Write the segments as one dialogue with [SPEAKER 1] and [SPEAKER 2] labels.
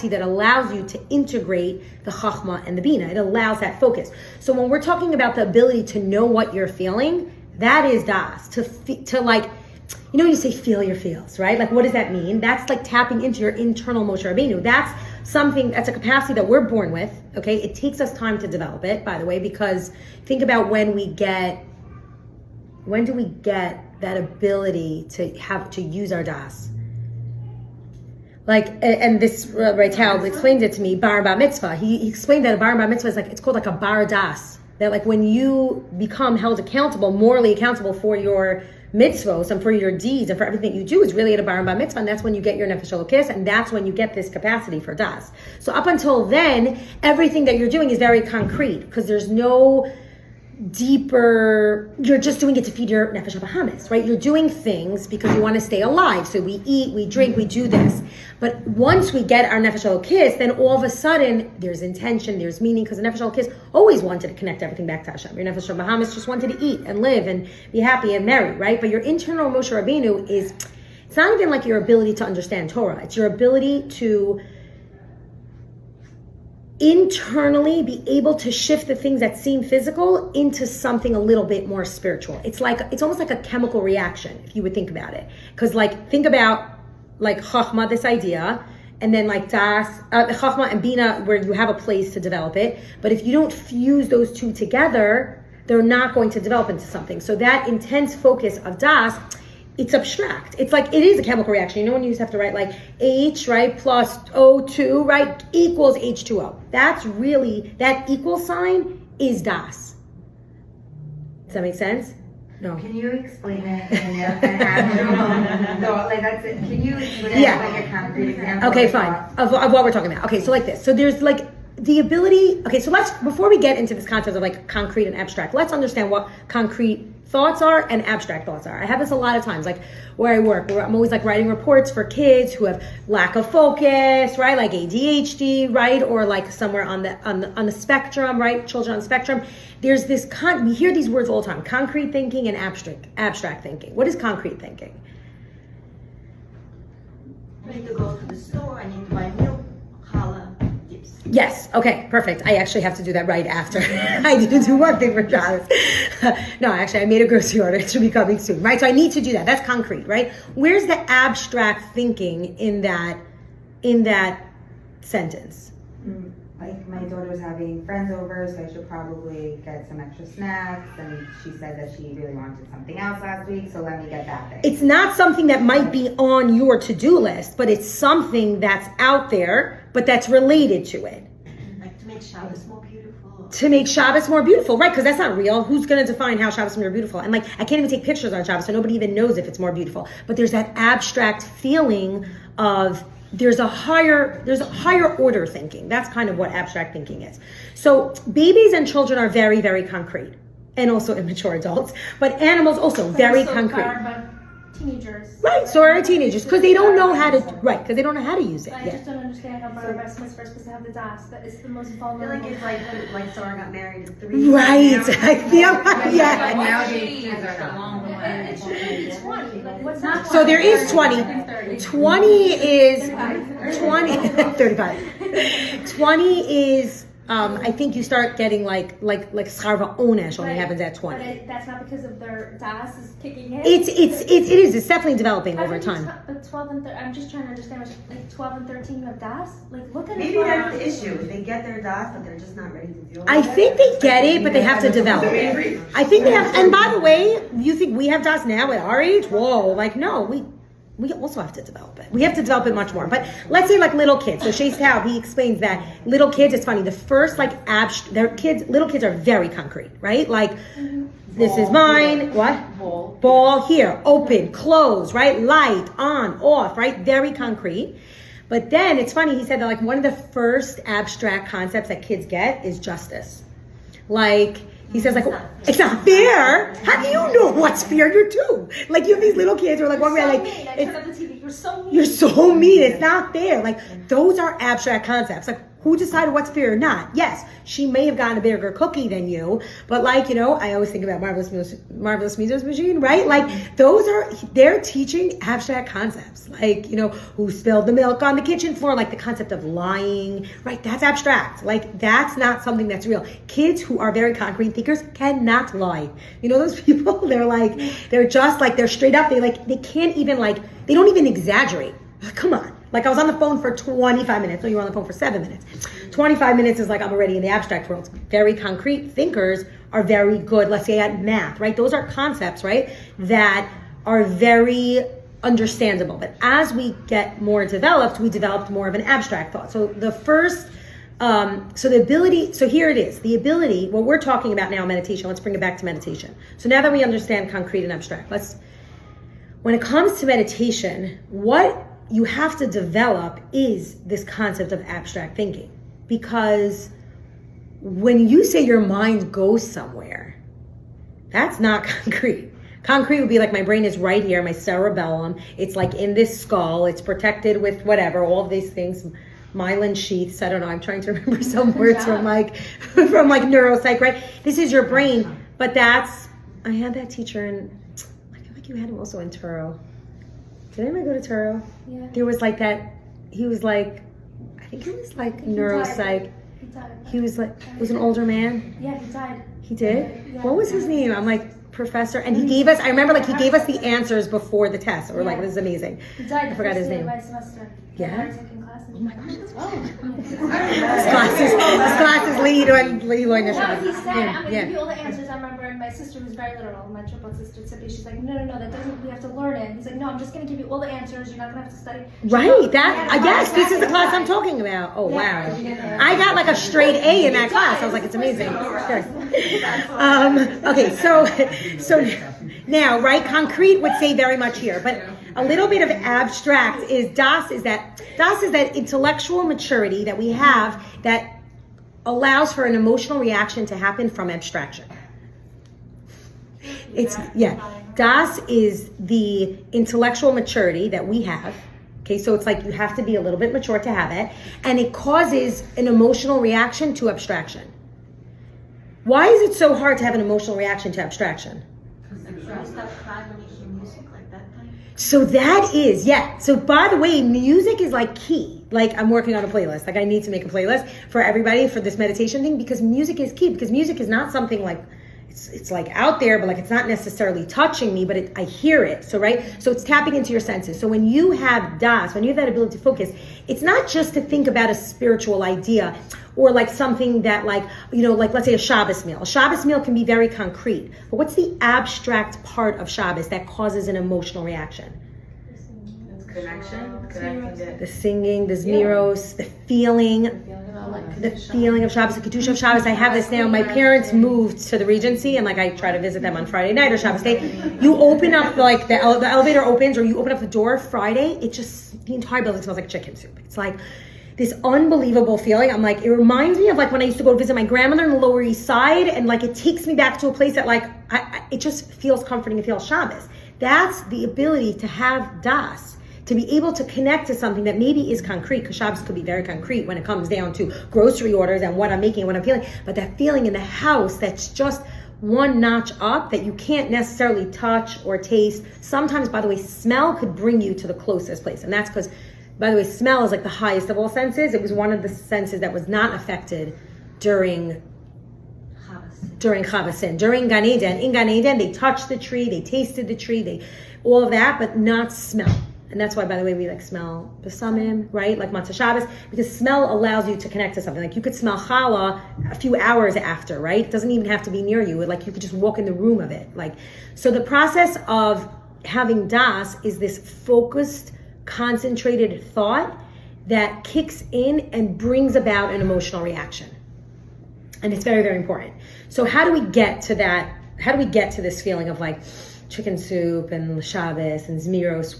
[SPEAKER 1] that allows you to integrate the chachma and the bina. It allows that focus. So when we're talking about the ability to know what you're feeling, that is das. To like, you know, when you say feel your feels, right? Like, what does that mean? That's like tapping into your internal Moshe Rabbeinu. That's something, that's a capacity that we're born with, okay? It takes us time to develop it, by the way, because think about when do we get that ability to use our das? Like, and this Tal explained it to me, bar bar mitzvah. He explained that a bar bar mitzvah is like, it's called like a bar das. That like when you become held accountable, morally accountable for your mitzvahs and for your deeds and for everything you do, is really at a bar bar mitzvah, and that's when you get your nefesh elokis, and that's when you get this capacity for das. So up until then, everything that you're doing is very concrete, because there's no deeper, you're just doing it to feed your nefesh habahamis, right? You're doing things because you want to stay alive. So we eat, we drink, we do this. But once we get our nefesh elokis, then all of a sudden there's intention, there's meaning, because the nefesh elokis always wanted to connect everything back to Hashem. Your nefesh habahamis just wanted to eat and live and be happy and merry, right? But your internal Moshe Rabbeinu is, it's not even like your ability to understand Torah. It's your ability to internally be able to shift the things that seem physical into something a little bit more spiritual. It's almost like a chemical reaction, if you would think about it. Because like, think about like chachma, this idea, and then like das, chachma and bina, where you have a place to develop it. But if you don't fuse those two together, they're not going to develop into something. So that intense focus of das, it's abstract. It's like, it is a chemical reaction. You know when you just have to write like H, right, plus O2, right, equals H2O. That's really, that equal sign is das. Does that make sense? No.
[SPEAKER 2] Can you explain it? So like that's it. Can you explain it like a concrete example?
[SPEAKER 1] Okay, fine. Of what we're talking about. Okay, so like this. So there's like the ability, okay, so before we get into this concept of like concrete and abstract, let's understand what concrete thoughts are and abstract thoughts are. I have this a lot of times, like where I work, where I'm always like writing reports for kids who have lack of focus, right? Like ADHD, right? Or like somewhere on the spectrum, right? Children on the spectrum. There's this, we hear these words all the time, concrete thinking and abstract thinking. What is concrete thinking?
[SPEAKER 3] I need to go to the store, I need to buy milk, challah, dips.
[SPEAKER 1] Yes, okay, perfect. I actually have to do that right after. I didn't do one thing for Shabbos. No, actually, I made a grocery order. It should be coming soon, right? So I need to do that. That's concrete, right? Where's the abstract thinking in that sentence?
[SPEAKER 2] Like my daughter was having friends over, so I should probably get some extra snacks, and she said that she really wanted something else last week, so let me get that thing.
[SPEAKER 1] It's not something that might be on your to-do list, but it's something that's out there, but that's related to it.
[SPEAKER 3] Like to make Shabbos more beautiful.
[SPEAKER 1] To make Shabbos more beautiful, right? Because that's not real. Who's going to define how Shabbos is more beautiful? And like, I can't even take pictures on Shabbos, so nobody even knows if it's more beautiful. But there's that abstract feeling of there's a higher order thinking. That's kind of what abstract thinking is. So babies and children are very, very concrete, and also immature adults. But animals also very concrete.
[SPEAKER 4] Teenagers.
[SPEAKER 1] Right, so are teenagers, because they don't know how to, because they don't know how to use it.
[SPEAKER 4] I just don't understand how bar mitzvah is supposed to have the das. That is the most vulnerable.
[SPEAKER 3] I feel like it's like Sarah got married at 3.
[SPEAKER 1] Right, I feel like, yeah.
[SPEAKER 2] Nowadays kids are the long way.
[SPEAKER 4] It should be 20. Like, what's not
[SPEAKER 1] So there is 20. 20 is 35. 20 is I think you start getting like scharva onesh only happens at 20.
[SPEAKER 4] But that's not because of their das is kicking in.
[SPEAKER 1] It is. It's definitely developing over time.
[SPEAKER 4] But 12 and I'm just trying to understand. Like 12 and 13, you have das. Like look at
[SPEAKER 3] Maybe that's the issue. They get their das, but they're just not ready to deal with it.
[SPEAKER 1] I think they get it, but they have to develop it. I think they have. And by the way, you think we have das now at our age? Whoa! Like no, we also have to develop it. We have to develop it much more. But let's say like little kids. So Shay's Taub, he explains that little kids, it's funny, the first like little kids are very concrete, right? Like, this is mine, what? Ball here, open, close, right? Light, on, off, right? Very concrete. But then it's funny, he said that like one of the first abstract concepts that kids get is justice. Like, he says like, it's not fair. How do you know what's fair? You're 2. Like you have these little kids who are like, one way, like,
[SPEAKER 4] I turn up the TV. You're so mean.
[SPEAKER 1] You're so mean. It's not fair. Like those are abstract concepts. Like Who decided what's fair or not? Yes, she may have gotten a bigger cookie than you, but like, I always think about Marvelous Mrs. Machine, right? Like they're teaching abstract concepts, like, who spilled the milk on the kitchen floor, like the concept of lying, right? That's abstract. Like that's not something that's real. Kids who are very concrete thinkers cannot lie. Those people, they're just like, they're straight up. They can't even they don't even exaggerate. Come on. Like I was on the phone for 25 minutes. No, you were on the phone for 7 minutes. 25 minutes is like I'm already in the abstract world. Very concrete thinkers are very good, let's say at math, right? Those are concepts, right? That are very understandable. But as we get more developed, we developed more of an abstract thought. So the first, the ability, so here it is. The ability, what we're talking about now, meditation, let's bring it back to meditation. So now that we understand concrete and abstract, when it comes to meditation, what you have to develop is this concept of abstract thinking. Because when you say your mind goes somewhere, that's not concrete. Concrete would be like my brain is right here, my cerebellum. It's like in this skull. It's protected with whatever, all of these things, myelin sheaths. I don't know. I'm trying to remember some words from neuropsych, right? This is your brain. But I had that teacher and I feel like you had him also in Turo. Did anyone go to Turo?
[SPEAKER 4] Yeah.
[SPEAKER 1] There was like that, he was like, I think he was like neuropsych.
[SPEAKER 4] He died.
[SPEAKER 1] He was like, was an older man?
[SPEAKER 4] Yeah, he died.
[SPEAKER 1] He did?
[SPEAKER 4] Yeah.
[SPEAKER 1] What was his name? I'm like, professor. And he gave us, I remember he gave us the answers before the test. Or this is amazing.
[SPEAKER 4] He died
[SPEAKER 1] I forgot his name.
[SPEAKER 4] my semester.
[SPEAKER 1] Yeah?
[SPEAKER 4] Oh
[SPEAKER 1] my God. His glasses lead on
[SPEAKER 4] No, he said, I'm going to give you all the answers. I remember my sister was very literal, my triplet sister, Tippy. She's like, no, that doesn't, we have to learn it. He's like, no, I'm just going to give you all the answers. You're not going to have to study.
[SPEAKER 1] Right, I guess this is the class I'm talking about. Oh, wow. I got like a straight A in that class. I was like, it's amazing. Okay, so now, right, concrete would say very much here, but a little bit of abstract is Das is that intellectual maturity that we have that allows for an emotional reaction to happen from abstraction. Das is the intellectual maturity that we have. Okay, so it's like you have to be a little bit mature to have it, and it causes an emotional reaction to abstraction. Why is it so hard to have an emotional reaction to abstraction? So that is, So by the way, music is like key. Like I'm working on a playlist. Like I need to make a playlist for everybody for this meditation thing because music is key. Because music is not something like, it's like out there, but like it's not necessarily touching me, but I hear it. So it's tapping into your senses. So when you have Das, when you have that ability to focus, it's not just to think about a spiritual idea or like something that like let's say a Shabbos meal. A Shabbos meal can be very concrete. But what's the abstract part of Shabbos that causes an emotional reaction? The singing, the zmiros, the feeling of Shabbos, the Kedusha of Shabbos. I have this now. My parents moved to the Regency, and like I try to visit them on Friday night or Shabbos day. You open up like the elevator opens, or you open up the door Friday. It just the entire building smells like chicken soup. It's like this unbelievable feeling. I'm like, it reminds me of like when I used to go visit my grandmother on the Lower East Side, and like it takes me back to a place that like it just feels comforting. It feels Shabbos. That's the ability to have Das. To be able to connect to something that maybe is concrete, because Shabbos could be very concrete when it comes down to grocery orders and what I'm making and what I'm feeling, but that feeling in the house that's just one notch up that you can't necessarily touch or taste. Sometimes, by the way, smell could bring you to the closest place, and that's because, by the way, smell is like the highest of all senses. It was one of the senses that was not affected during Chavasin, during Gan Eden. In Gan Eden, they touched the tree, they tasted the tree, all of that, but not smell. And that's why, by the way, we like smell besamim, right? Like Matzah Shabbos, because smell allows you to connect to something. Like you could smell challah a few hours after, right? It doesn't even have to be near you. Like you could just walk in the room of it. Like, so the process of having Das is this focused, concentrated thought that kicks in and brings about an emotional reaction. And it's very, very important. So how do we get to that? How do we get to this feeling of like chicken soup and Shabbos and Zmiros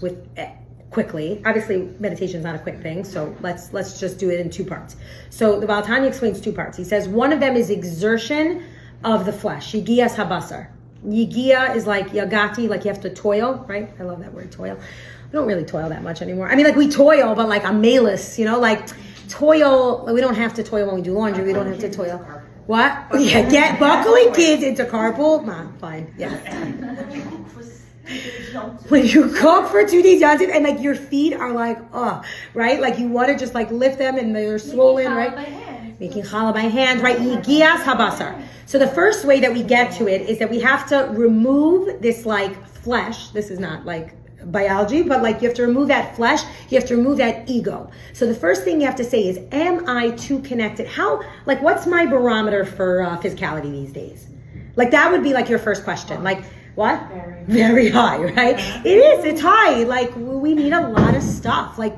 [SPEAKER 1] quickly? Obviously, meditation is not a quick thing, so let's just do it in two parts. So the Tanya explains two parts. He says one of them is exertion of the flesh, yigias habasar. Yigia is like yagati, like you have to toil, right? I love that word, toil. We don't really toil that much anymore. I mean, like we toil, but like I'm malus, like toil. We don't have to toil when we do laundry. We don't have to toil. What? Yeah, get buckling kids into carpool. Fine. Yes. When you cook for 2 days, and like your feet are like, oh, right? Like you want to just like lift them and they're swollen, right? Making challah by hand, right? Yigias habasar. So the first way that we get to it is that we have to remove this like flesh. This is not like biology, but like you have to remove that flesh. You have to remove that ego. So the first thing you have to say is, am I too connected? Like what's my barometer for physicality these days? Like that would be like your first question. Like, what? Very high, right? It is. It's high. Like we need a lot of stuff. Like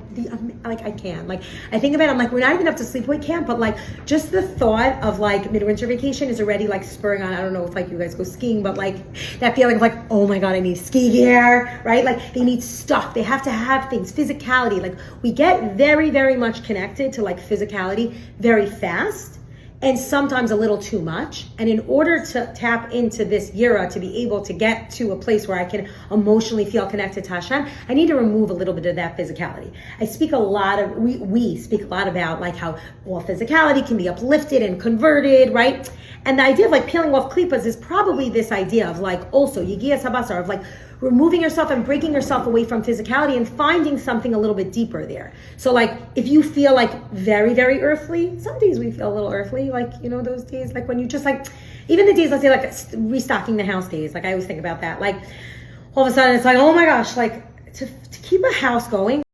[SPEAKER 1] I can't. Like I think about it, I'm like, we're not even up to sleepaway camp, but like just the thought of like midwinter vacation is already like spurring on. I don't know if like you guys go skiing, but like that feeling of like, oh my god, I need ski gear, right? Like they need stuff. They have to have things. Physicality. Like we get very, very much connected to like physicality very fast. And sometimes a little too much. And in order to tap into this yira, to be able to get to a place where I can emotionally feel connected to Hashem, I need to remove a little bit of that physicality. I speak a lot of, we speak a lot about like how all physicality can be uplifted and converted, right? And the idea of like peeling off klippas is probably this idea of like also yigias habasar, of like removing yourself and breaking yourself away from physicality and finding something a little bit deeper there. So like if you feel like very, very earthly, some days we feel a little earthly, like, you know, those days, like when you just like, even the days, let's say like restocking the house days, like I always think about that. Like all of a sudden it's like, oh my gosh, like to keep a house going,